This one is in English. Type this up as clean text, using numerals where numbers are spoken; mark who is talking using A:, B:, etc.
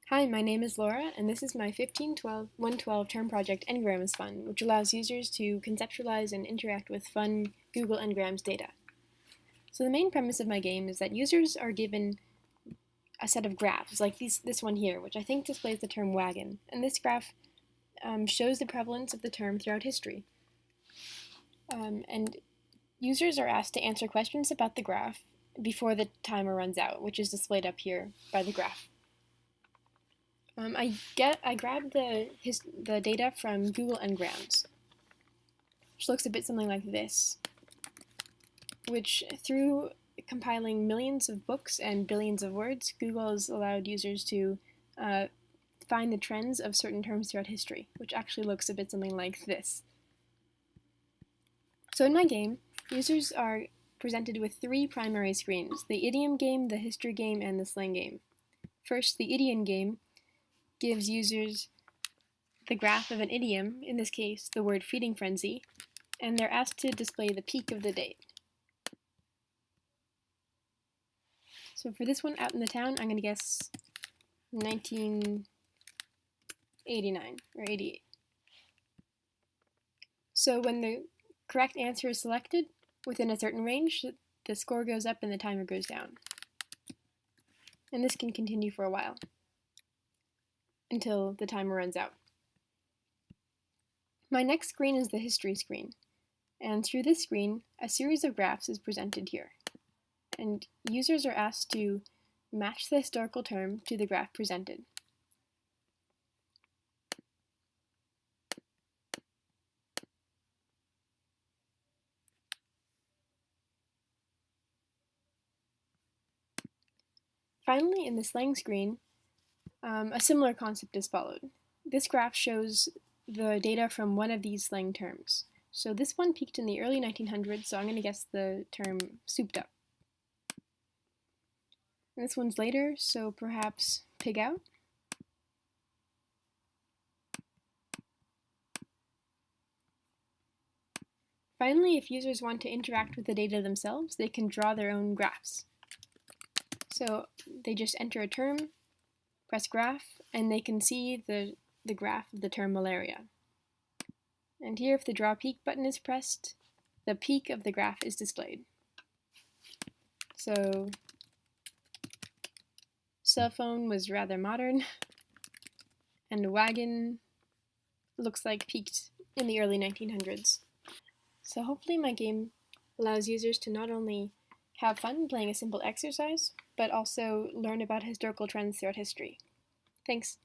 A: Hi, my name is Laura, and this is my 15-12-112 term project ngrams fun, which allows users to conceptualize and interact with fun Google ngrams data. So the main premise of my game is that users are given a set of graphs, like this one here, which I think displays the term wagon, and this graph shows the prevalence of the term throughout history. And users are asked to answer questions about the graph before the timer runs out, which is displayed up here by the graph. I grabbed the data from Google ngrams, which looks a bit something like this, which through compiling millions of books and billions of words, Google has allowed users to find the trends of certain terms throughout history, which actually looks a bit something like this. So in my game, users are presented with three primary screens: the idiom game, the history game, and the slang game. First, the idiom game gives users the graph of an idiom, in this case the word feeding frenzy, and they're asked to display the peak of the date. So for this one, out in the town, I'm going to guess 1989 or 88. So when the correct answer is selected within a certain range, the score goes up and the timer goes down. And this can continue for a while until the timer runs out. My next screen is the history screen, and through this screen, a series of graphs is presented here. And users are asked to match the historical term to the graph presented. Finally, in the slang screen, a similar concept is followed. This graph shows the data from one of these slang terms. So this one peaked in the early 1900s, so I'm going to guess the term souped up. And this one's later, so perhaps pig out. Finally, if users want to interact with the data themselves, they can draw their own graphs. So they just enter a term, press graph, and they can see the graph of the term malaria. And here, if the draw peak button is pressed, the peak of the graph is displayed. So cell phone was rather modern, and wagon looks like peaked in the early 1900s. So hopefully my game allows users to not only have fun playing a simple exercise, but also learn about historical trends throughout history. Thanks.